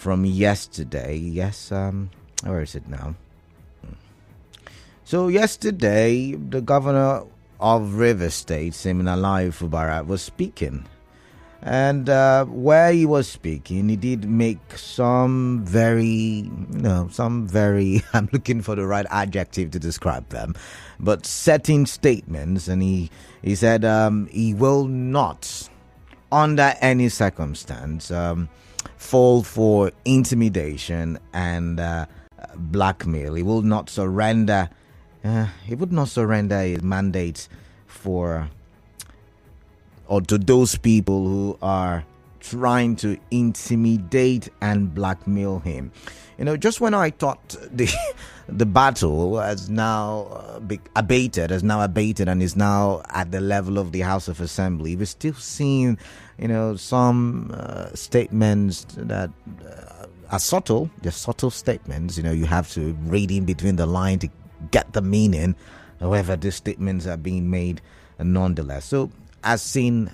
from yesterday. Yes, where is it now? So yesterday, the governor of River State, Siminalayi Fubara, was speaking. And where he was speaking, he did make some very, I'm looking for the right adjective to describe them, but setting statements. And he said he will not, under any circumstance, fall for intimidation and blackmail. He will not surrender. He would not surrender his mandate to those people who are trying to intimidate and blackmail him. Just when I thought the battle has now abated, and is now at the level of the House of Assembly, we're still seeing, some statements that are subtle. They're subtle statements. You have to read in between the line to get the meaning. However, these statements are being made nonetheless. So, as seen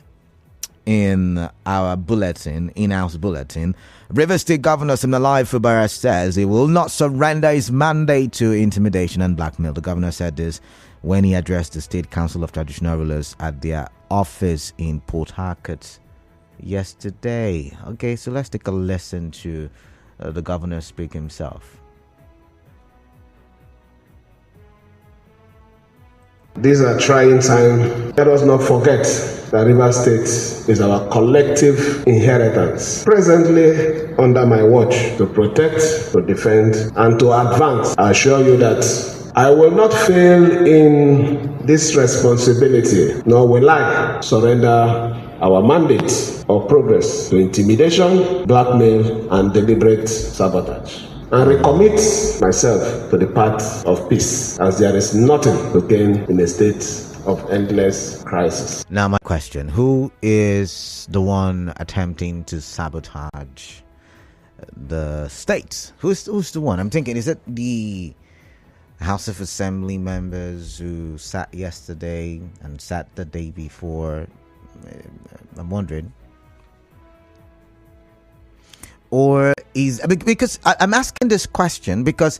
in our bulletin, in-house bulletin, River State Governor Siminalayi Fubara says he will not surrender his mandate to intimidation and blackmail. The governor said this when he addressed the State Council of Traditional Rulers at their office in Port Harcourt yesterday. Okay, so let's take a listen to the governor speak himself. These are trying times. Let us not forget that River State is our collective inheritance. Presently under my watch, to protect, to defend, and to advance. I assure you that I will not fail in this responsibility, nor will I surrender our mandate or progress to intimidation, blackmail, and deliberate sabotage. And recommit myself to the path of peace, as there is nothing to gain in a state of endless crisis. Now my question, who is the one attempting to sabotage the state? Who's the one? I'm thinking, is it the House of Assembly members who sat yesterday and sat the day before? I'm wondering. Or because I'm asking this question because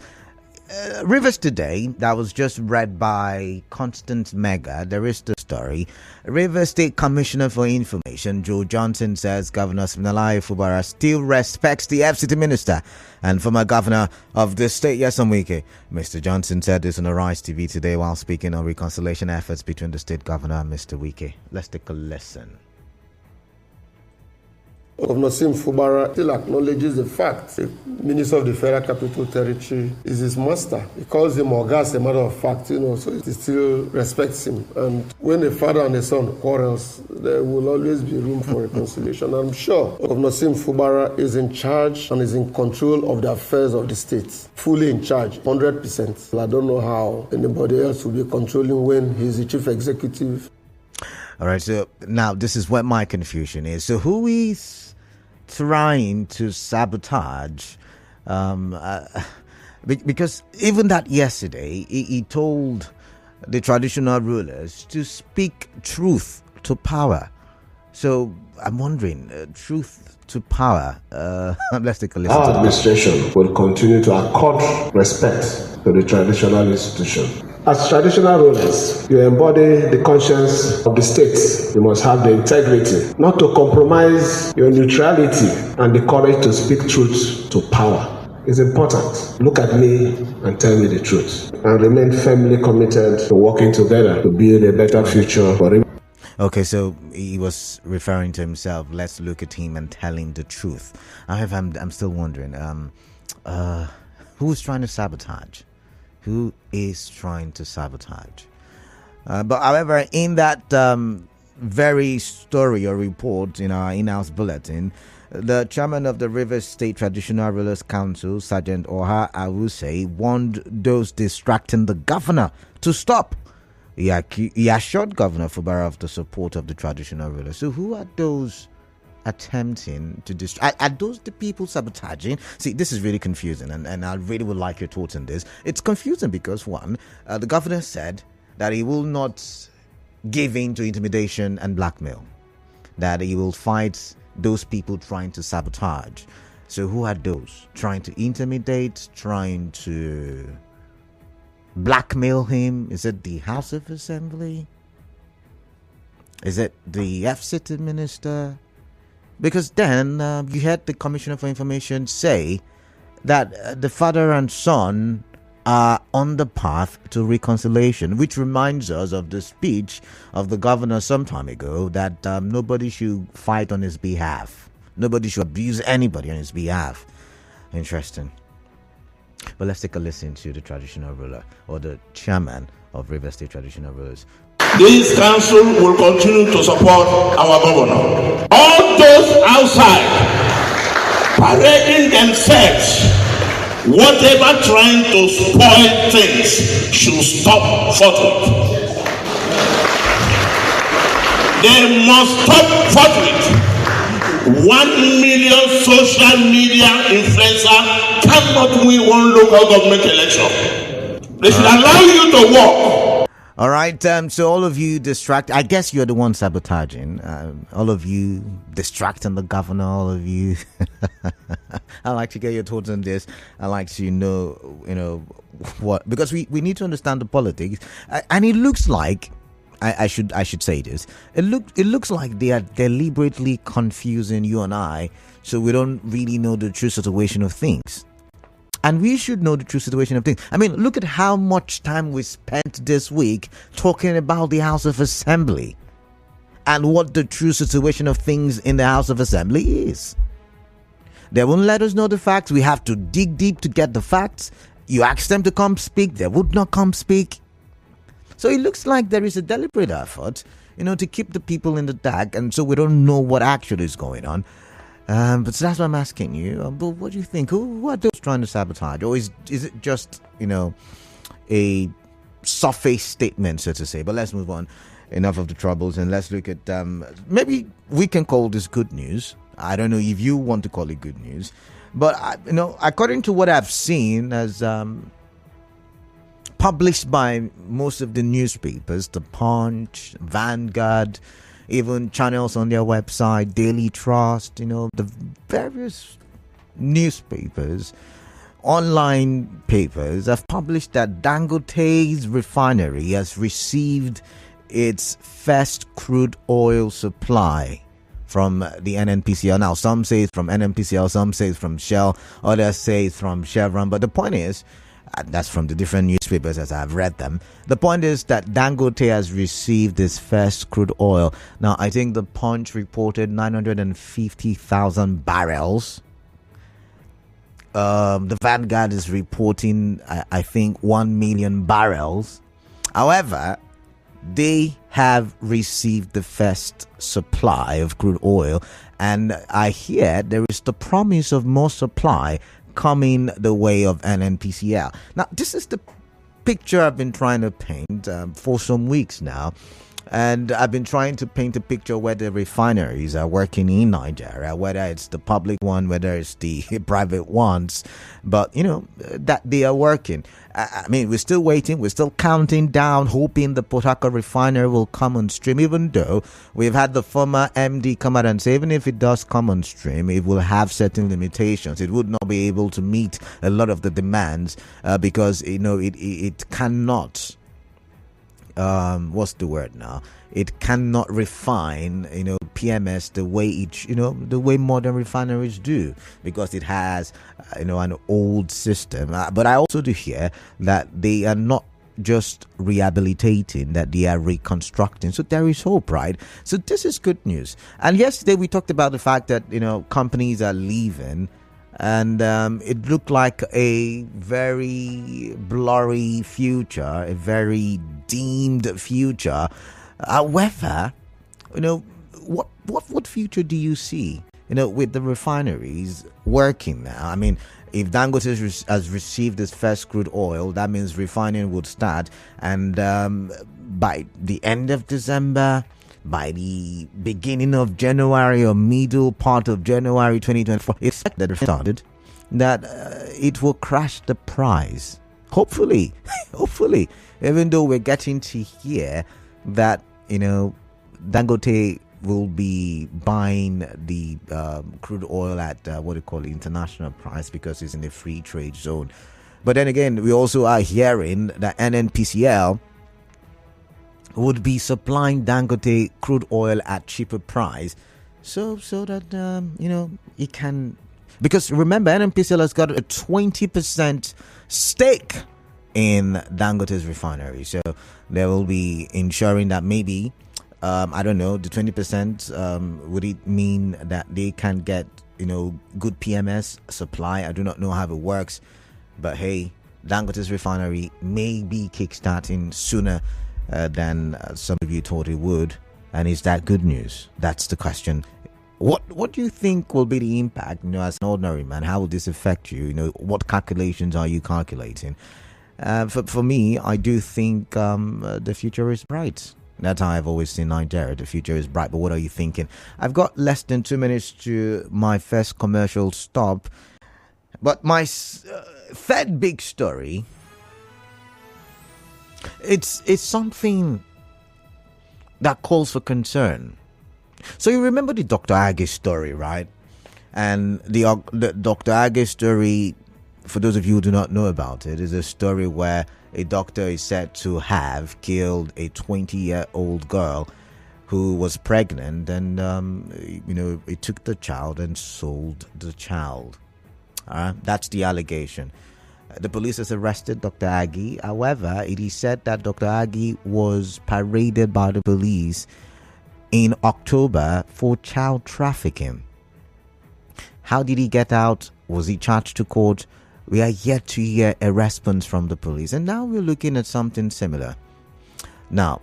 Rivers Today, that was just read by Constant Mega, there is the story. Rivers State Commissioner for Information, Joe Johnson, says Governor Siminalayi Fubara still respects the FCT Minister and former governor of the state, Nyesom Wike. Mr. Johnson said this on Arise TV today while speaking on reconciliation efforts between the state governor and Mr. Wike. Let's take a listen. Governor Sim Fubara still acknowledges the fact the Minister of the Federal Capital Territory is his master. He calls him Oga as a matter of fact, so he still respects him. And when a father and a son quarrels, there will always be room for reconciliation. I'm sure Governor Sim Fubara is in charge and is in control of the affairs of the state, fully in charge, 100%. I don't know how anybody else will be controlling when he's the chief executive. All right, so now this is what my confusion is. So who is trying to sabotage? Because even that yesterday, he told the traditional rulers to speak truth to power. So I'm wondering, truth to power. Let's take a listen. Our administration will continue to accord respect to the traditional institution. As traditional rulers, you embody the conscience of the state. You must have the integrity, not to compromise your neutrality, and the courage to speak truth to power. It's important. Look at me and tell me the truth, and remain firmly committed to working together to build a better future for him. Okay, so he was referring to himself. Let's look at him and tell him the truth. However, I'm still wondering, who's trying to sabotage? Who is trying to sabotage? But however, in that very story or report in our in-house bulletin, the chairman of the Rivers State Traditional Rulers Council, Sergeant Oha Awuse, warned those distracting the governor to stop. He assured Governor Fubara of the support of the traditional rulers. So who are those attempting to distract? Are those the people sabotaging? See, this is really confusing, and I really would like your thoughts on this. It's confusing because, one, the governor said that he will not give in to intimidation and blackmail, that he will fight those people trying to sabotage. So who are those trying to intimidate, trying to blackmail him? Is it the House of Assembly? Is it the FCT minister? Because then you had the Commissioner for Information say that the father and son are on the path to reconciliation, which reminds us of the speech of the governor some time ago that nobody should fight on his behalf. Nobody should abuse anybody on his behalf. Interesting. But let's take a listen to the traditional ruler, or the chairman of River State Traditional Rulers. This council will continue to support our governor. All those outside parading themselves, whatever trying to spoil things, should stop forthwith. They must stop forthwith. 1 million social media influencer cannot win one local government election. They should allow you to walk. All right, so all of you I guess you're the one sabotaging. All of you distracting the governor, all of you. I'd like to get your thoughts on this. I'd like to know what, because we need to understand the politics. And it looks like, I should say this. It looks like they are deliberately confusing you and I, so we don't really know the true situation of things. And we should know the true situation of things. I mean, look at how much time we spent this week talking about the House of Assembly and what the true situation of things in the House of Assembly is. They won't let us know the facts. We have to dig deep to get the facts. You ask them to come speak, they would not come speak. So it looks like there is a deliberate effort, to keep the people in the dark, and so we don't know what actually is going on. But so that's what I'm asking you. But what do you think? Who are those trying to sabotage? Or is it just, a surface statement, so to say? But let's move on. Enough of the troubles, and let's look at, maybe we can call this good news. I don't know if you want to call it good news. But, according to what I've seen as published by most of the newspapers, The Punch, Vanguard, even channels on their website, Daily Trust, the various newspapers, online papers have published that Dangote's refinery has received its first crude oil supply from the NNPCL. Now, some say it's from NNPCL, some say it's from Shell, others say it's from Chevron. But the point is, that's from the different newspapers as I've read them. The point is that Dangote has received its first crude oil. Now, I think the Punch reported 950,000 barrels. The Vanguard is reporting, I think, 1 million barrels. However, they have received the first supply of crude oil. And I hear there is the promise of more supply coming the way of NNPCL. Now, this is the picture I've been trying to paint for some weeks now. And I've been trying to paint a picture where the refineries are working in Nigeria, whether it's the public one, whether it's the private ones. But, that they are working. I mean, we're still waiting. We're still counting down, hoping the Port Harcourt refinery will come on stream, even though we've had the former MD come out and say, even if it does come on stream, it will have certain limitations. It would not be able to meet a lot of the demands because, it cannot... what's the word now? It cannot refine, PMS the way the way modern refineries do, because it has, an old system. But I also do hear that they are not just rehabilitating, that they are reconstructing. So there is hope, right? So this is good news. And yesterday we talked about the fact that, companies are leaving. And it looked like a very blurry future, a very deemed future. However, what future do you see, with the refineries working now? I mean, if Dangote has received its first crude oil, that means refining would start. And by the end of December, by the beginning of January or middle part of January 2024, it's expected that started that it will crash the price. Hopefully, even though we're getting to hear that, Dangote will be buying the crude oil at what they call international price because it's in the free trade zone. But then again, we also are hearing that NNPCL would be supplying Dangote crude oil at cheaper price, so that it can. Because remember, NNPCL has got a 20% stake in Dangote's refinery, so they will be ensuring that maybe I don't know, the 20%, would it mean that they can get good PMS supply? I do not know how it works. But hey, Dangote's refinery may be kickstarting sooner than some of you thought it would. And is that good news? That's the question. What do you think will be the impact, as an ordinary man? How will this affect you? What calculations are you calculating? For me, I do think the future is bright. That's how I've always seen Nigeria. The future is bright. But what are you thinking? I've got less than 2 minutes to my first commercial stop. But my third big story, it's something that calls for concern. So you remember the Dr. Age story, right? And the Dr. Age story, for those of you who do not know about it, is a story where a doctor is said to have killed a 20-year-old girl who was pregnant, and he took the child and sold the child. That's the allegation. The police has arrested Dr. Aggie. However, it is said that Dr. Aggie was paraded by the police in October for child trafficking. How did he get out? Was he charged to court? We are yet to hear a response from the police. And now we're looking at something similar. Now,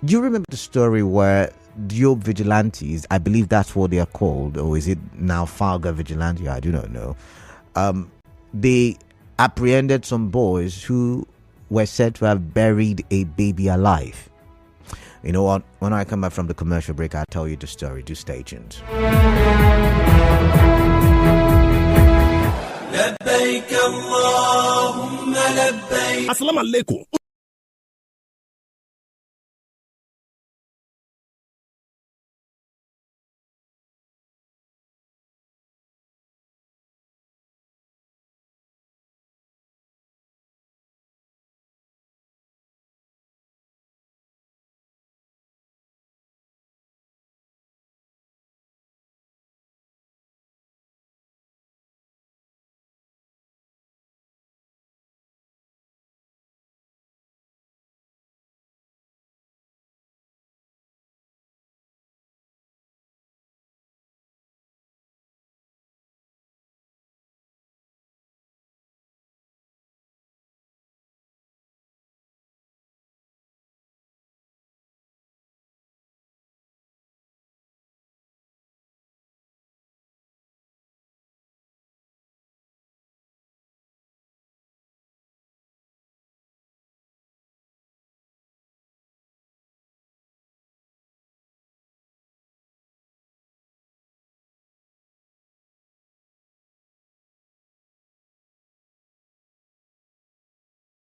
do you remember the story where Dio vigilantes, I believe that's what they are called, or is it now Farga vigilante? I do not know. They apprehended some boys who were said to have buried a baby alive. You know what? When I come back from the commercial break, I'll tell you the story. Do stay tuned. Assalamu alaikum.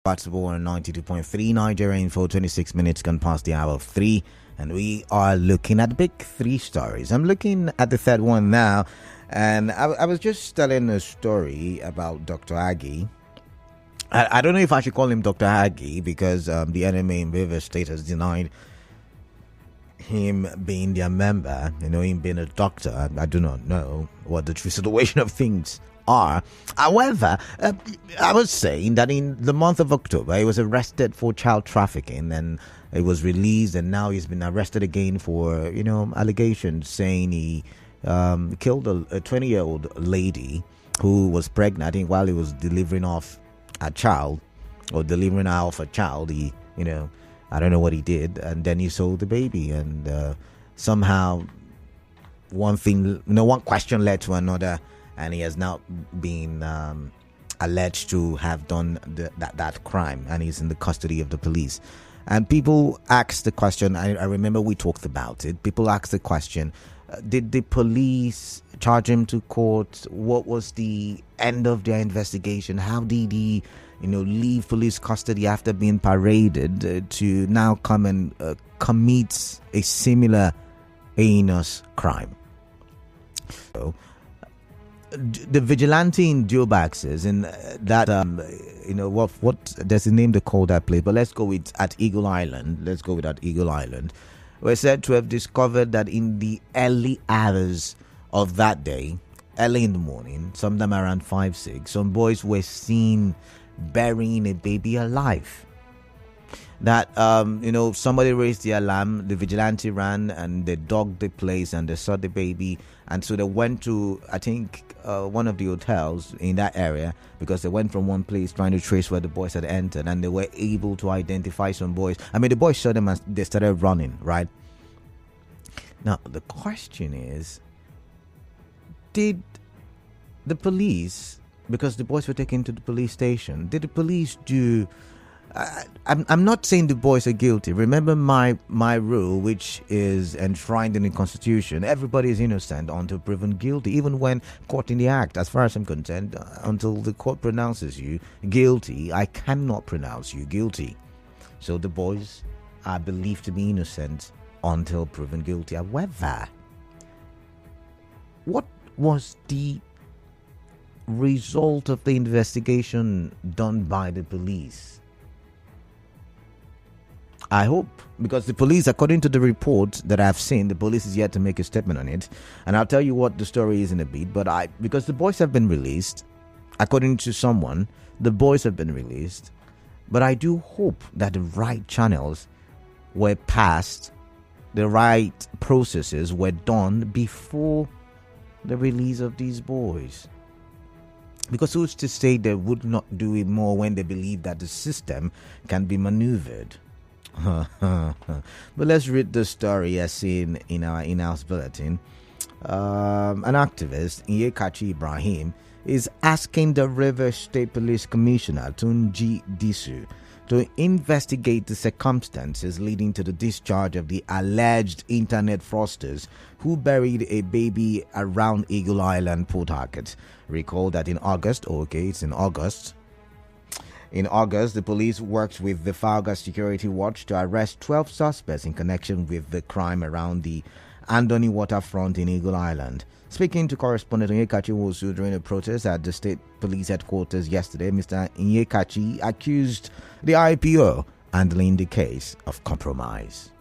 Possible on 92.3 Nigeria Info. 26 minutes gone past the hour of 3, and we are looking at the big 3 stories. I'm looking at the third one now, and I was just telling a story about Dr. Aggie. I don't know if I should call him Dr. Aggie because the NMA in River State has denied him being their member, him being a doctor. I do not know what the true situation of things are. However, I was saying that in the month of October, he was arrested for child trafficking, and it was released, and now he's been arrested again for, allegations saying he killed a 20-year-old lady who was pregnant. I think while he was delivering off a child, or delivering off a child, he, I don't know what he did, and then he sold the baby, and somehow one question led to another, and he has now been alleged to have done that crime, and he's in the custody of the police. And people ask the question, I remember we talked about it, people ask the question, did the police charge him to court? What was the end of their investigation? How did he leave police custody after being paraded to now come and commit a similar heinous crime. So, the vigilante in Jobaxes in that what there's a name they call that place, but let's go with at Eagle Island. We're said to have discovered that in the early hours of that day, early in the morning, sometime around 5-6, some boys were seen burying a baby alive. That somebody raised the alarm, the vigilante ran and they dug the place and they saw the baby, and so they went to, I think, one of the hotels in that area, because they went from one place trying to trace where the boys had entered, and they were able to identify some boys. I mean, the boys saw them and they started running, right? Now the question is, did the police, because the boys were taken to the police station, did the police do... I'm not saying the boys are guilty. Remember my rule, which is enshrined in the Constitution: everybody is innocent until proven guilty, even when caught in the act. As far as I'm concerned, until the court pronounces you guilty, I cannot pronounce you guilty. So the boys are believed to be innocent until proven guilty. However, what was the result of the investigation done by the police? I hope, because the police, according to the report that I've seen, the police is yet to make a statement on it, and I'll tell you what the story is in a bit. But because the boys have been released, according to someone, the boys have been released, but I do hope that the right channels were passed, the right processes were done before the release of these boys. Because who's to say they would not do it more when they believe that the system can be maneuvered? But let's read the story as seen in our in-house bulletin. An activist, Nyekachi Ibrahim, is asking the Rivers State Police Commissioner Tunji Disu to investigate the circumstances leading to the discharge of the alleged internet fraudsters who buried a baby around Eagle Island, Port Harcourt. Recall that in August, the police worked with the Fubara Security Watch to arrest 12 suspects in connection with the crime around the Andoni waterfront in Eagle Island. Speaking to correspondent Nyekachi Wosu during a protest at the state police headquarters yesterday, Mr. Nyekachi accused the IPO handling the case of compromise.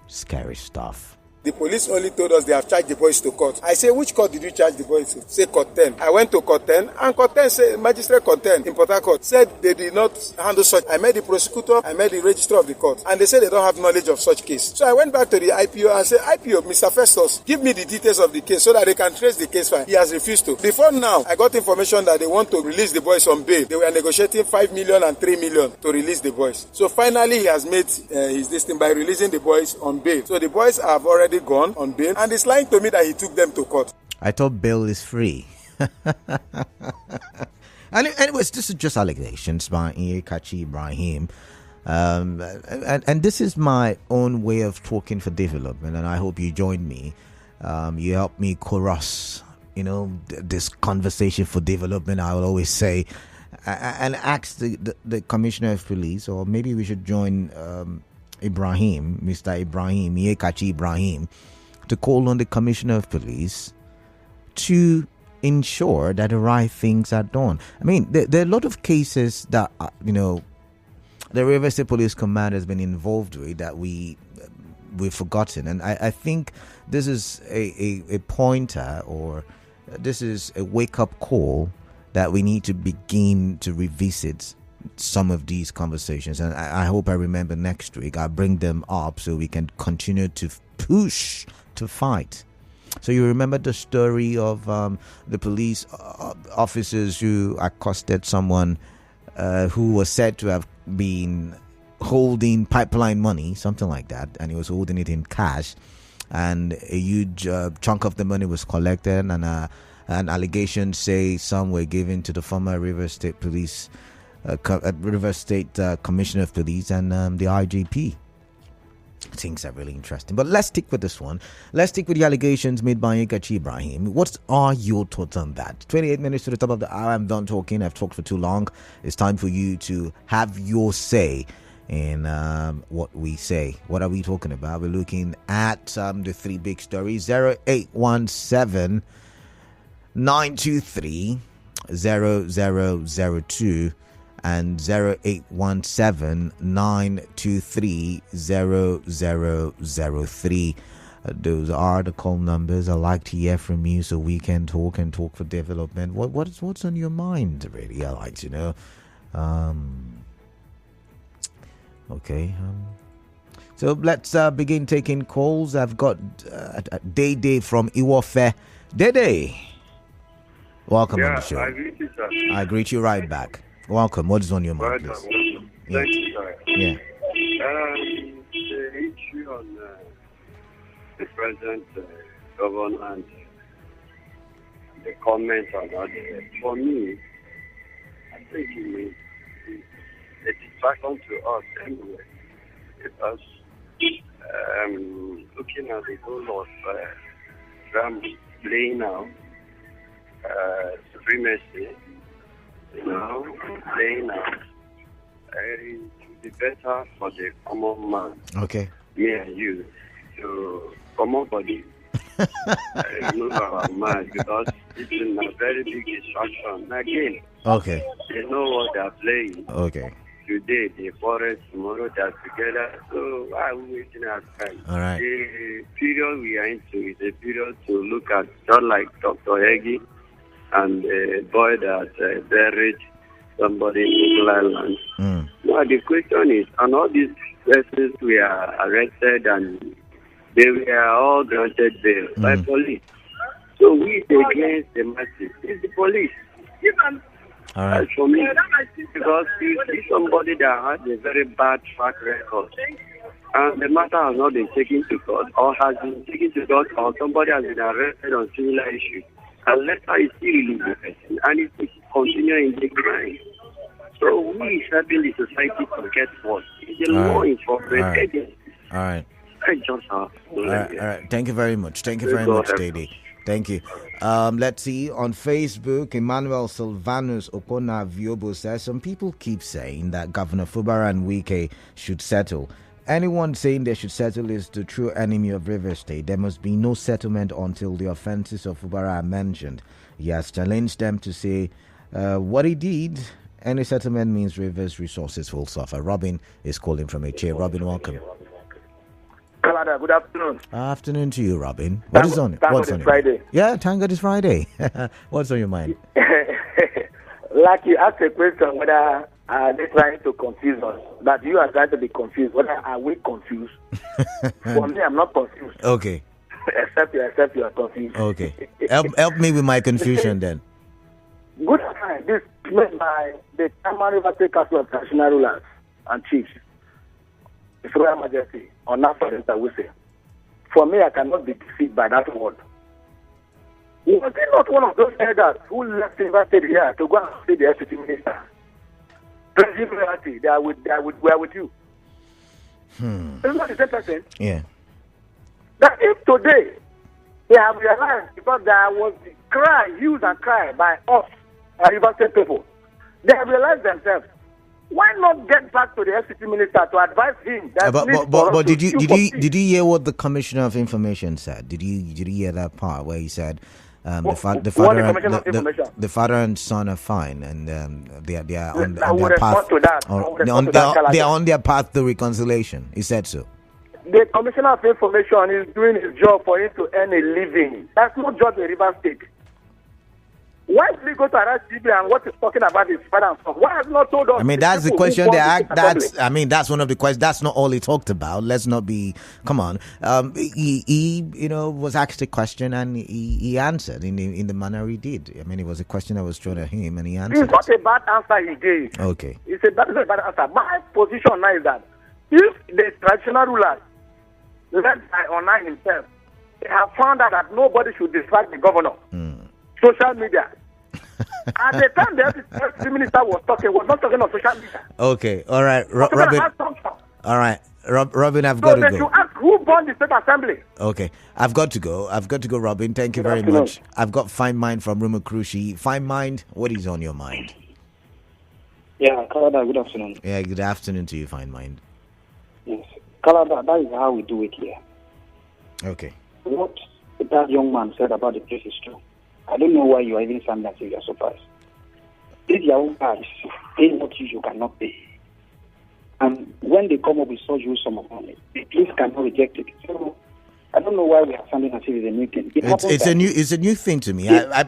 Scary stuff. The police only told us they have charged the boys to court. I say, which court did you charge the boys to? Say court 10. I went to court 10, and court 10 said, magistrate court 10 in Port Harcourt said they did not handle such. I met the prosecutor, I met the registrar of the court, and they said they don't have knowledge of such case. So I went back to the IPO and said, IPO, Mr. Festus, give me the details of the case so that they can trace the case file. He has refused to. Before now, I got information that they want to release the boys on bail. They were negotiating 5 million and 3 million to release the boys. So finally, he has made his thing by releasing the boys on bail. So the boys have already gone on bail, and he's lying to me that he took them to court. I thought bail is free. Anyways, this is just allegations by Nyekachi Ibrahim. And this is my own way of talking for development, and I hope you join me. You help me chorus, this conversation for development, I will always say, and ask the Commissioner of Police, or maybe we should join Ibrahim, Mr. Ibrahim, Nyekachi Ibrahim, to call on the Commissioner of Police to ensure that the right things are done. I mean, there are a lot of cases that, the River State Police Command has been involved with that we've forgotten. And I think this is a pointer, or this is a wake-up call that we need to begin to revisit some of these conversations. And I hope I remember next week. I'll bring them up so we can continue to push to fight. So you remember the story of the police officers who accosted someone who was said to have been holding pipeline money, something like that, and he was holding it in cash, and a huge chunk of the money was collected, and an allegation say some were given to the former River State Police River State Commissioner of Police and the IGP. Things are really interesting. But let's stick with this one. Let's stick with the allegations made by Nyekachi Ibrahim. What are your thoughts on that? 28 minutes to the top of the hour. I'm done talking. I've talked for too long. It's time for you to have your say in what we say. What are we talking about? We're looking at the three big stories: 0817 923 0002 and 0817 923 0003. Those are the call numbers. I like to hear from you so we can talk and talk for development. What's on your mind, really? I like to know. Okay. So let's begin taking calls. I've got Day from Iwofe. Day. Welcome on the show. I greet you, sir. I greet you right back. Welcome. What is on your mind, please? Thank you, sir. Yeah. The issue on the present government and the comments on that, for me, I think it is a distraction to us anyway, because looking at the whole of Trump playing out supremacy, playing out, it would be better for the common man, me and you, to come up for this. Move our mind, because it's in a very big distraction. Again, they know what they're playing. Today they forest, tomorrow they're together. So why are we wasting our time? All right. The period we are into is a period to look at, not like Dr. Hegi and the boy that buried somebody in Little Island. Now the question is, and all these persons were arrested and they were all granted bail by police. So we against the masses. It's the police. All right. For me, because you see somebody that has a very bad track record, and the matter has not been taken to court, or has been taken to court, or somebody has been arrested on similar issues, and later is still released the person, and it is continuing in the crime. So we is helping the society to get what? It's a law enforcement agency. All right. All right. Thank you very much. Thank you very much, Dede. Thank you. Let's see. On Facebook, Emmanuel Silvanus Okona Viobo says, some people keep saying that Governor Fubara and Wike should settle. Anyone saying they should settle is the true enemy of Rivers State. There must be no settlement until the offences of Fubara are mentioned. He has challenged them to say what he did. Any settlement means Rivers resources will suffer. Robin is calling from HA. Robin, welcome. Canada, good afternoon. Afternoon to you, Robin. What's on it? What's on it? Friday. Yeah, thank God it's Friday. What's on your mind? Like you asked a question whether they're trying to confuse us, that you are trying to be confused. Whether are we confused? For me, I'm not confused. Okay. Except you are confused. Okay. Help me with my confusion then. Good time. This is made by the Tama River State Council of Traditional Rulers and Chiefs. His Royal Majesty, or not for instance, we say. For me, I cannot be deceived by that word. Was he not one of those elders who left River State here to go and see the SCT minister? President Reality, we are with you. Isn't that the same person? Yeah. That if today they have realized, because there was cry, hues and cry by us, River State people, they have realized themselves. Why not get back to the FCT minister to advise him? But did you hear what the Commissioner of Information said? Did you hear that part where he said the father and son are fine and they are on their path? They are on their path to reconciliation. He said so. The Commissioner of Information is doing his job for him to earn a living. That's not job in River State. Why did he go to arrest TB and what he's talking about his father and son? Why has he not told us? I mean, that's the question they asked. That's one of the questions. That's not all he talked about. Let's not be. Come on. He was asked a question and he answered in the manner he did. I mean, it was a question that was thrown at him and he answered. It's not a bad answer he gave. Okay. It's a bad answer. My position now is that if the traditional rulers, led by Onai himself, they have found out that nobody should distract the governor. Social media. At the time the minister was not talking on social media. Okay, all right, Robin. All right, Robin, I've got to go. You ask who burned the state assembly. Okay, I've got to go, Robin. Thank you very much. I've got Fine Mind from Rumukrushi. Fine Mind, what is on your mind? Yeah, Kalada, good afternoon. Yeah, good afternoon to you, fine mind. Yes. Kalada, that is how we do it here. Okay. What that young man said about the place is true. I don't know why you are even standing as if you are surprised. These Yahoo guys pay what you cannot pay. And when they come up with such huge sum of money, the police cannot reject it. So I don't know why we are standing as if it's a new thing. It's a new thing to me. Yeah.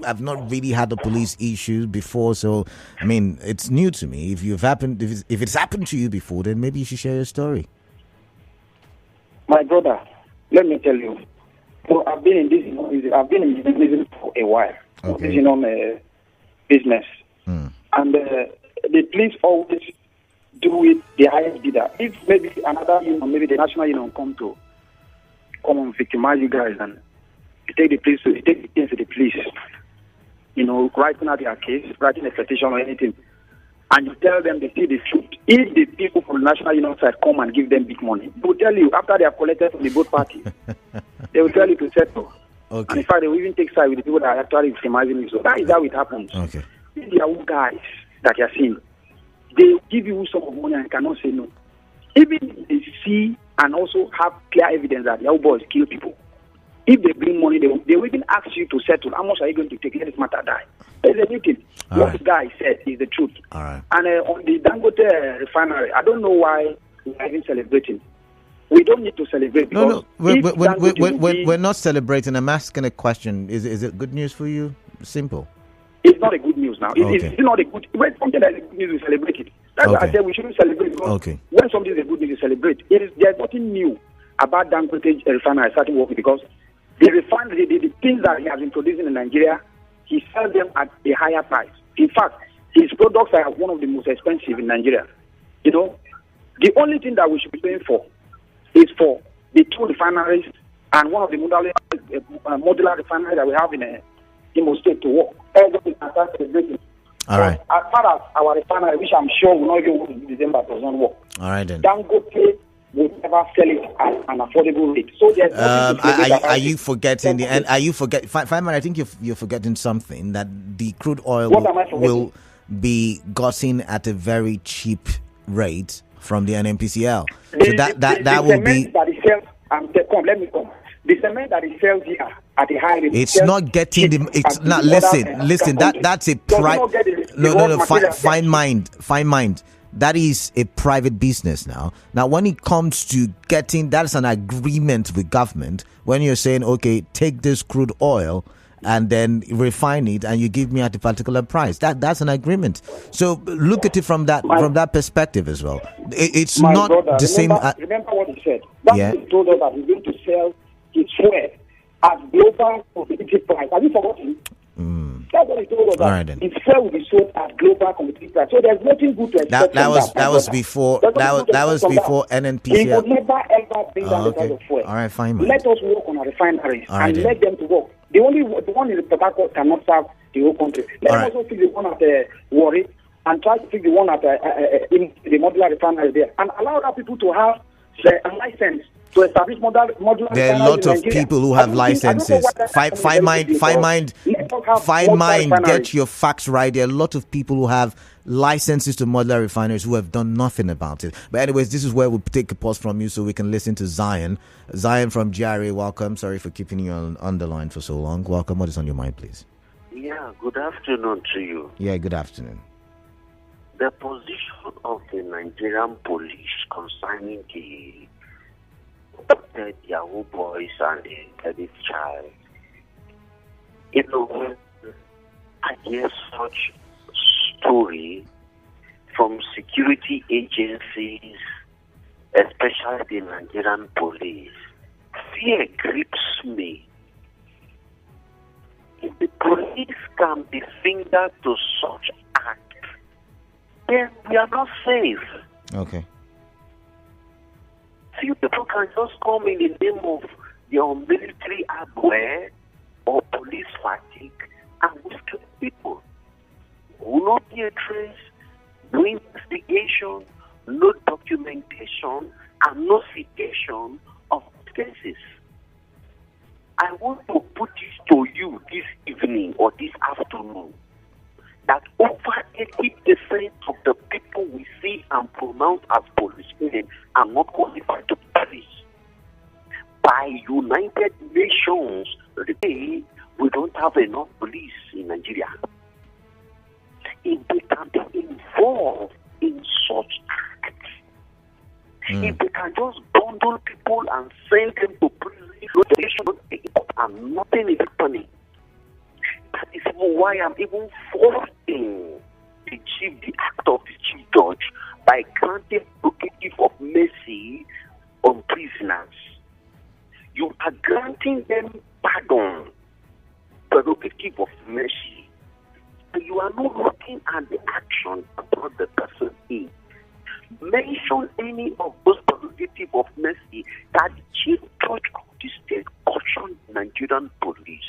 I've not really had the police issues before, so I mean it's new to me. If it's happened to you before, then maybe you should share your story. My brother, let me tell you. So I've been in this. I've been in this business for a while. Okay. Business, and the police always do it the highest bidder. If maybe another maybe the national union come and victimize you guys, and you take the things to the police, writing out their case, writing a petition or anything, and you tell them they see the truth. If the people from the national union side come and give them big money, they will tell you after they have collected from the both parties, they will tell you to settle. Okay. And in fact, they will even take side with the people that are actually victimizing you. So that is how it happens. Okay. These are all guys that you are seeing. They give you some of money and cannot say no. Even if they see and also have clear evidence that your boys kill people, if they bring money, they will even ask you to settle. How much are you going to take? Let this matter die. There's a meeting. What the guy said is the truth. All right. And on the Dangote refinery, I don't know why we are even celebrating. We don't need to celebrate. No. We're not celebrating. I'm asking a question. Is it good news for you? Simple. It's not a good news now. Okay. It's not a good. When something that is good news, we celebrate it. That's why I said we shouldn't celebrate. Because when something is a good news, we celebrate. There's nothing new about Dangote refinery starting working because the refinery, the things that he has been producing in Nigeria, he sells them at a higher price. In fact, his products are one of the most expensive in Nigeria. The only thing that we should be paying for is for the two refineries and one of the modular refineries that we have in Imo State to work. Everything can start celebrating. All right. As far as our refinery, which I'm sure will not even work in December, does not work. All right then. Dangote will never sell it at an affordable rate. So there's are you forgetting the end? Are you forgetting? Fireman, I think you're forgetting something, that the crude oil will be gotten at a very cheap rate from the NNPCL. So that will be. Let me come. The cement that is sells here at a high rate. It's not getting the. It's not. Listen. That's a private. No. Fine mind. That is a private business now. Now, when it comes to getting, that's an agreement with government. When you're saying, okay, take this crude oil and then refine it, and you give me at a particular price. That's an agreement. So look at it from that perspective as well. It's not brother, the same. Remember what he said. He told us that he's going to sell his fuel at global competitive price. Have you forgotten? That's what he told us. All right, then. His fuel will be sold at global competitive price. So there's nothing good to expect. That was before NNPCL. He would never ever bring down the price of fuel. All right, fine. Let us work on our refineries and then. let them to work. The one in the Port Harcourt cannot serve the whole country. Let us also fix the one at Warri and try to fix the one at in the modular refinery there, and allow other people to have a license to establish modular. There are a lot of people who have licenses. Fine mind. Get your facts right. There are a lot of people who have licenses to modular refineries who have done nothing about it. But anyways, this is where we'll take a pause from you so we can listen to Zion. Zion from GRA, welcome. Sorry for keeping you on the line for so long. Welcome. What is on your mind, please? Yeah, good afternoon to you. Yeah, good afternoon. The position of the Nigerian police concerning the Yahoo boys and the credit child. When I hear such story from security agencies, especially the Nigerian police, fear grips me. If the police can be fingered to such act, then we are not safe. Okay. Few people can just come in the name of their military hardware or police fatigue and kill people. Will not be a trace, no investigation, no documentation, and no citation of cases. I want to put this to you this evening or this afternoon that over 80% of the people we see and pronounce as policemen are not qualified to be police. By United Nations, today, we don't have enough police in Nigeria. If they can be involved in such acts, if they can just bundle people and send them to prison, and nothing is happening. That is why I'm even forcing the act of the chief judge by granting prerogative of mercy on prisoners. You are granting them pardon, prerogative of mercy. But you are not looking at the action that brought the person in. Mention any of those prerogative of mercy that the chief judge of the state cautioned Nigerian police,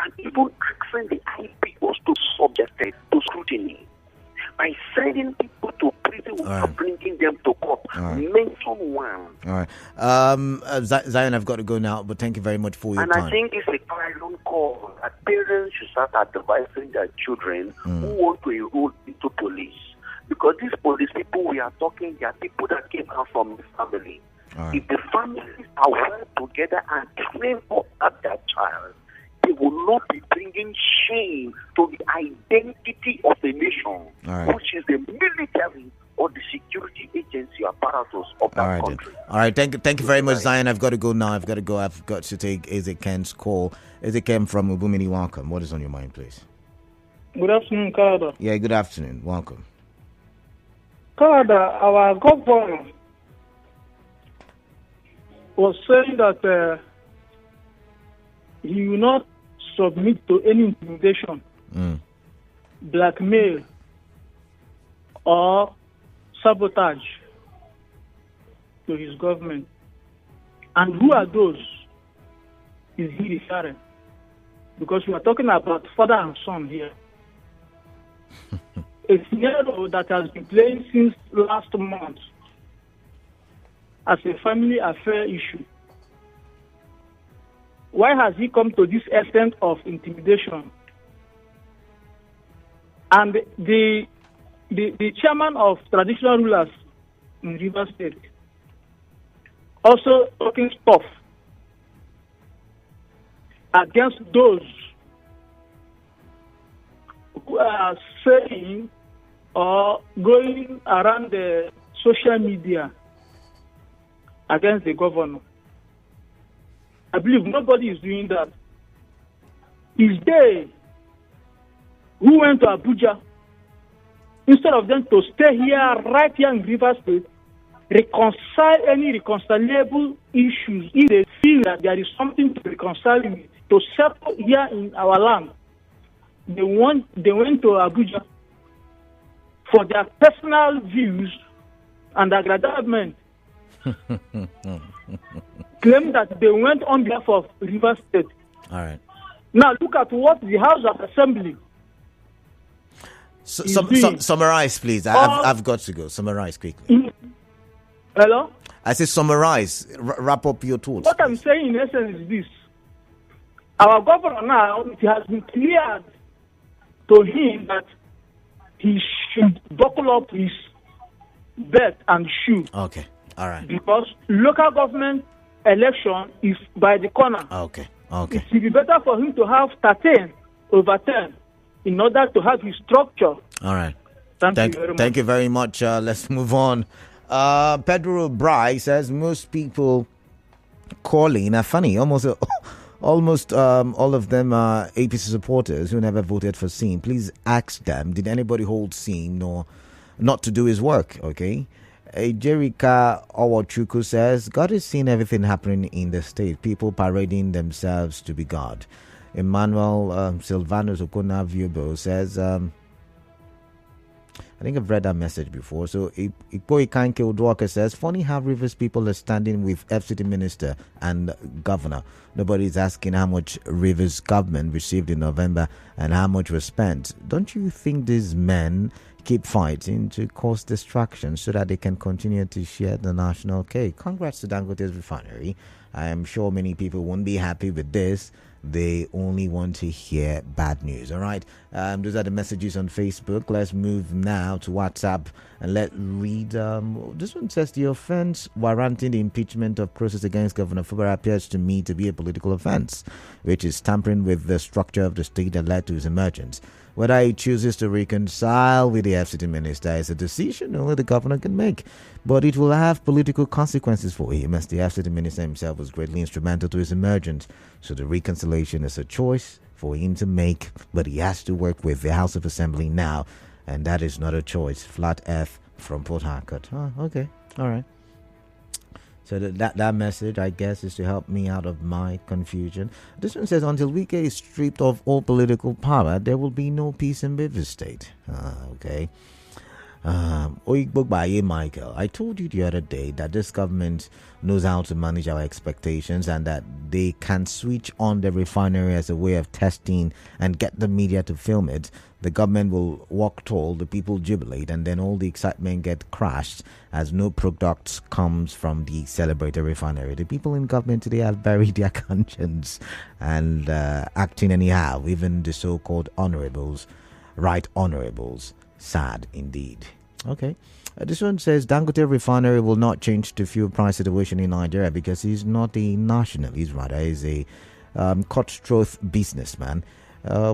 and even asking the IPOs to subject it to scrutiny by sending people to prison without bringing them to court. Mention one. All right. Zion, I've got to go now, but thank you very much for your time. And I think it's a clarion call that parents should start advising their children who want to enroll into police. Because these police people we are talking, they are people that came out from the family. If the families are well together and train up their child, they will not be bringing shame to the identity of the nation, which is the military or the security agency apparatus of that country. All right, thank you very much, Zion. I've got to go now. I've got to take Ezeken's call. Ezeken from Ubumini, welcome. What is on your mind, please? Good afternoon, Canada. Yeah, good afternoon. Welcome. Canada, our governor was saying that he will not submit to any intimidation, blackmail, or sabotage to his government. And who are those? Is he referring? Because we are talking about father and son here. A scenario that has been playing since last month as a family affair issue. Why has he come to this extent of intimidation? And the chairman of traditional rulers in Rivers State also talking stuff against those who are saying or going around the social media against the governor. I believe nobody is doing that. It's they who went to Abuja instead of them to stay here, right here in Rivers State, reconcile any reconcilable issues. If they feel that there is something to reconcile with, to settle here in our land, they went to Abuja for their personal views and aggrandizement. Claim that they went on behalf of Rivers State. All right. Now look at what the House of Assembly. Summarize, please. I've got to go. Summarize quickly. Hello? I say summarize. Wrap up your thoughts. What I'm saying in essence is this. Our governor now, it has been cleared to him that he should buckle up his belt and shoe. Okay. All right. Because local government election is by the corner. Okay. It will be better for him to have 13 over 10 in order to have his structure. All right. Thank you very Thank much. you very much. Let's move on. Pedro Bry says most people calling are funny. Almost all of them are APC supporters who never voted for Sim. Please ask them, did anybody hold Sim or not to do his work? Okay. Jerika Owachuku says, God is seeing everything happening in the state. People parading themselves to be God. Emmanuel Silvanus Okona Viobo says, I think I've read that message before. So Ikpo Ikanke Udwaka says, funny how Rivers people are standing with FCT minister and governor. Nobody is asking how much Rivers government received in November and how much was spent. Don't you think these men keep fighting to cause distraction so that they can continue to share the national cake? Congrats to Dangote's refinery I am sure many people won't be happy with this. They only want to hear bad news. All right. Those are the messages on Facebook. Let's move now to WhatsApp and let's read. This one says the offense warranting the impeachment of process against Governor Fubara appears to me to be a political offense, which is tampering with the structure of the state that led to his emergence. Whether he chooses to reconcile with the FCT minister is a decision only the governor can make, but it will have political consequences for him, as the FCT minister himself was greatly instrumental to his emergence. So the reconciliation is a choice for him to make, but he has to work with the House of Assembly now, and that is not a choice. Flat F from Port Harcourt. Oh, okay, all right. So that message, I guess, is to help me out of my confusion. This one says, until Wike is stripped of all political power, there will be no peace in River State. Okay. Michael, I told you the other day that this government knows how to manage our expectations and that they can switch on the refinery as a way of testing and get the media to film it. The government will walk tall, the people jubilate, and then all the excitement get crashed as no products comes from the celebrated refinery. The people in government today have buried their conscience and acting anyhow, even the so-called honorables, right honorables. Sad indeed. Okay. This one says Dangote refinery will not change the fuel price situation in Nigeria because he's not a nationalist, rather he's a cutthroat businessman.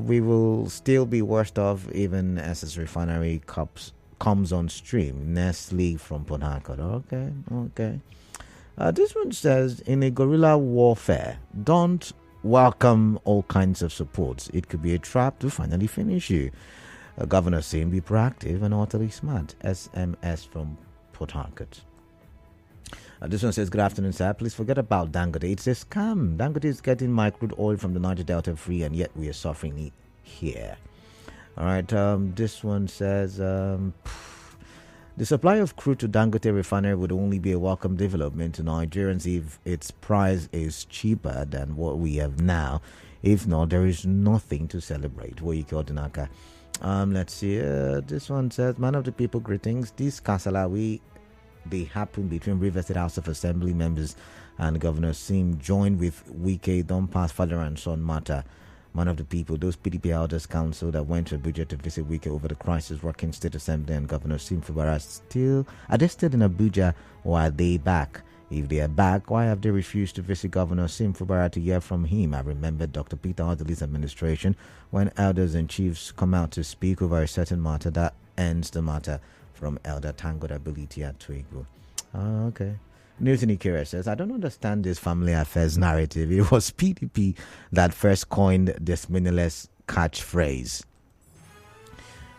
We will still be worst off even as his refinery comes on stream. Nestle from Port Harcourt. Okay. This one says, in a guerrilla warfare, don't welcome all kinds of supports. It could be a trap to finally finish you. Governor saying be proactive and utterly smart. SMS from Port Harcourt. This one says, good afternoon, sir. Please forget about Dangote. It's a scam. Dangote is getting my crude oil from the Niger Delta free, and yet we are suffering it here. All right. This one says, the supply of crude to Dangote refinery would only be a welcome development to Nigerians if its price is cheaper than what we have now. If not, there is nothing to celebrate. What you call Dinaka. Let's see. This one says, man of the people, greetings. This Kasala, they happen between River State House of Assembly members and Governor Sim joined with Wike, don't pass father and son matter. Man of the people, those PDP elders council that went to Abuja to visit Wike over the crisis working State Assembly and Governor Sim Fubara are they still in Abuja or are they back? If they are back, why have they refused to visit Governor Sim Fubara to hear from him? I remember Dr. Peter Odili's administration when elders and chiefs come out to speak over a certain matter that ends the matter. From Elder Tangoda Ability at Twigbo. Okay. Newton Ikira says, I don't understand this family affairs narrative. It was PDP that first coined this meaningless catchphrase.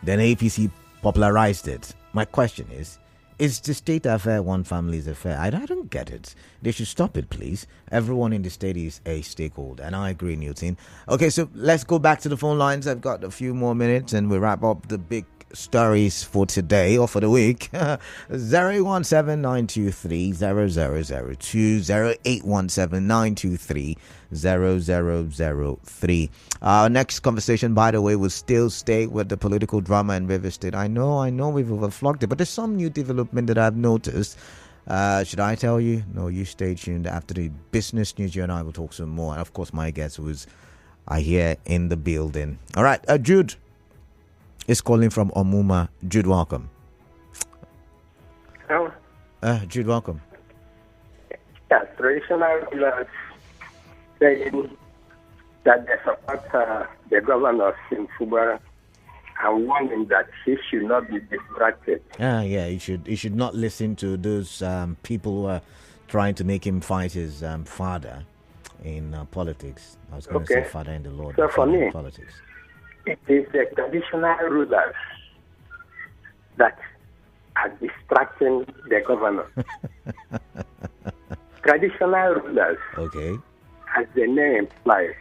Then APC popularized it. My question is the state affair one family's affair? I don't get it. They should stop it, please. Everyone in the state is a stakeholder. And I agree, Newton. Okay, so let's go back to the phone lines. I've got a few more minutes and we wrap up the big stories for today or for the week. 017-923-0002, 0817923-0003. Our next conversation, by the way, will still stay with the political drama in River State. I know we've overflogged it, but there's some new development that I've noticed. Should I tell you? No, you stay tuned. After the business news, you and I will talk some more. And of course, my guest was here in the building. All right, Jude is calling from Omuma. Jude, welcome. Hello. Jude, welcome. Yes, traditional rulers saying that they support the governor in Fubara and warning that he should not be distracted. Yeah, he should not listen to those people who are trying to make him fight his father in politics. I was going to say father in the Lord. So for me, politics. It is the traditional rulers that are distracting the governor. Traditional rulers, as the name implies,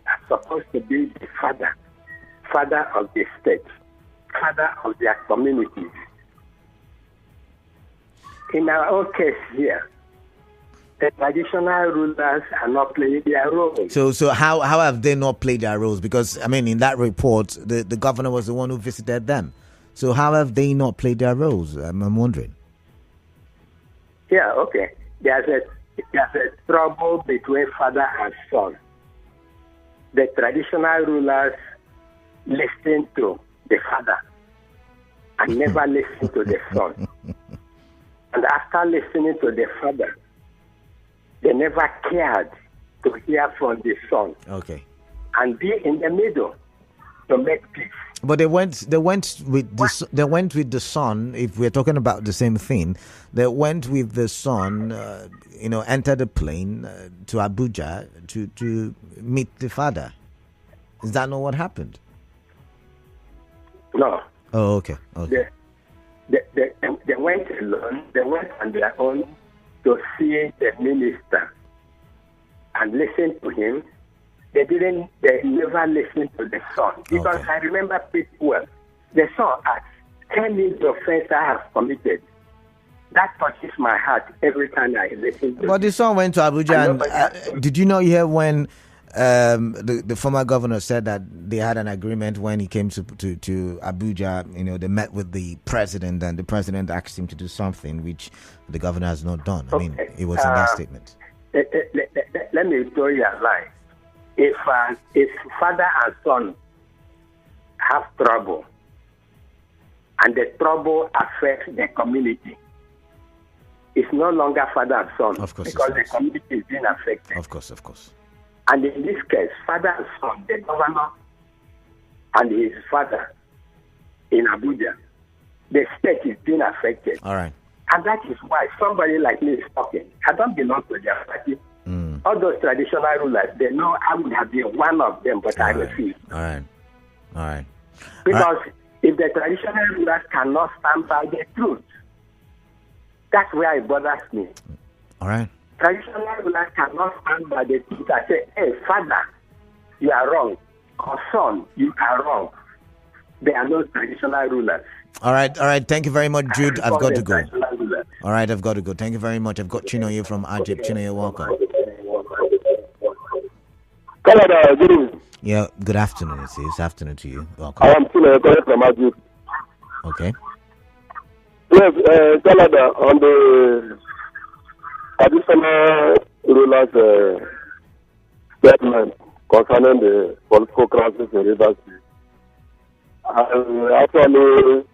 are supposed to be the father of the state, father of their communities. In our own case here, the traditional rulers are not playing their role. So how have they not played their roles? Because, I mean, in that report, the governor was the one who visited them. So how have they not played their roles? I'm wondering. Yeah, okay. There's a there's a trouble between father and son. The traditional rulers listen to the father and never listen to the son. And after listening to the father, they never cared to hear from the son. Okay. And be in the middle to make peace. But they went with the son. If we're talking about the same thing, they went with the son. Entered the plane to Abuja to meet the father. Is that not what happened? No. Oh, okay. They went alone. They went on their own to see the minister and listen to him. They never listened to the son. Because I remember pretty well. The son asked, tell me the offense I have committed. That touches my heart every time I listen to it. But the son went to Abuja and did you not hear when the former governor said that they had an agreement when he came to Abuja? They met with the president and the president asked him to do something which the governor has not done. I mean, it was in that statement. Let me tell you a lie. If father and son have trouble and the trouble affects the community, it's no longer father and son. Of course, because the community is being affected. Of course. And in this case, father and son, the governor and his father in Abuja, the state is being affected. All right. And that is why somebody like me is talking. I don't belong to their party. All those traditional rulers, they know I would have been one of them, but I refuse. All right. Because if the traditional rulers cannot stand by the truth, that's where it bothers me. All right. Traditional rulers cannot stand by the truth and say, hey, father, you are wrong. Or son, you are wrong. They are no traditional rulers. All right. Thank you very much, Jude. I've got to go. All right, I've got to go. Thank you very much. I've got Chinoye from Ajib. Chinoye, welcome. Canada, good evening. Yeah, good afternoon. It's afternoon to you. Welcome. I am Chinoye from Ajib. Okay. Yes, Canada, on the additional rulers' statement concerning the political crisis in Rivers State. Actually,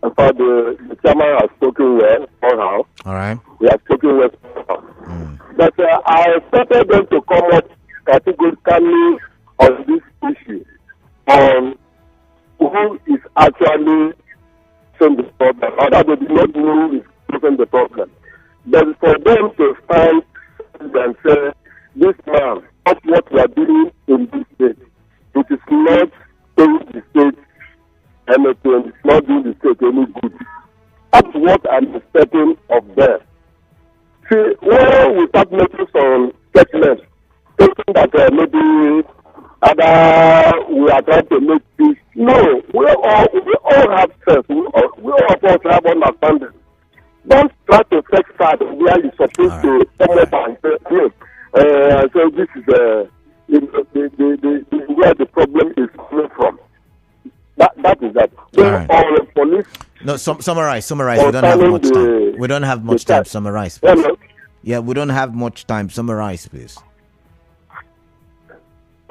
the chairman has spoken well, somehow. All right. He has spoken well, somehow. But I expected them to come up categorically on this issue, on who is actually solving the problem. Other they do not know who is solving the problem. But for them to stand and say, this man, that's what we are doing in this state. It is not doing the state anything, it's not doing the state any good. That's what I'm expecting of them. See, when we start making some statements, thinking that maybe we are trying to make peace. No, we all have sense. We all of us have understanding. Don't try to take side where you're supposed to come up and say, so this is where the problem is coming from. That is that. Right. Police. No, summarize. We don't have much time. We don't have much time. Summarize, please. Yeah, we don't have much time. Summarize, please.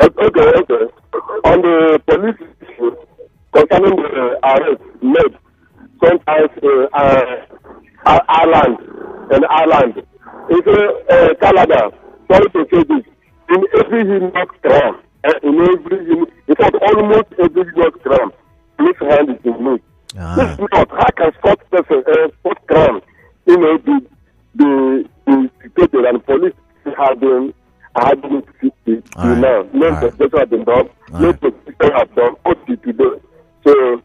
Okay. On the police issue, concerning the arrest made, sometimes Ireland. It's Canada. Sorry to say this. In every union crime, in fact, almost every union crime, police hand is in me. This is not. How can sport crime, the stated and police have been no investigation have been done, no prosecution have done, up to today. So,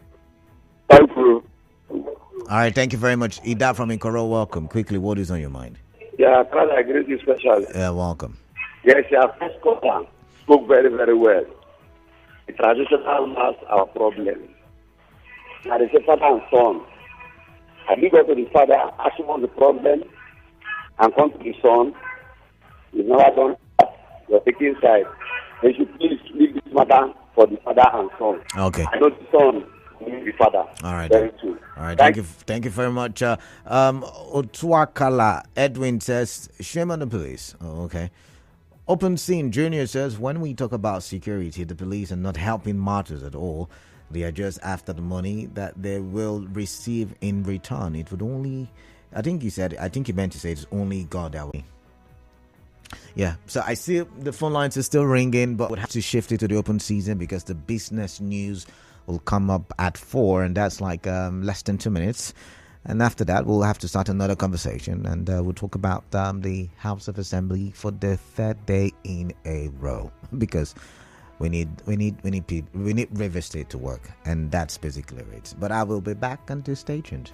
thank you. All right, thank you very much. Ida from Ikoro, welcome. Quickly, what is on your mind? Yeah, I agree with you especially. Yeah, welcome. Yes, your first caller spoke very, very well. The traditional has our problem. And they say father and son. Have you go to the father, ask him what's the problem, and come to the son? You've never done that. You're taking side. They should please leave this matter for the father and son. Okay. I know the son will be the father. All right. Very true. All right, thank you very much. Otuakala Edwin says, shame on the police. Oh, okay. Open Scene Junior says, when we talk about security, the police are not helping martyrs at all. They are just after the money that they will receive in return. It would only, I think he meant to say it's only God that way. Yeah, so I see the phone lines are still ringing, but we'll have to shift it to the open season because the business news will come up at 4, and that's like less than 2 minutes. And after that, we'll have to start another conversation, and we'll talk about the House of Assembly for the 3rd day in a row because we need River State to work, and that's basically it. But I will be back, until stay tuned.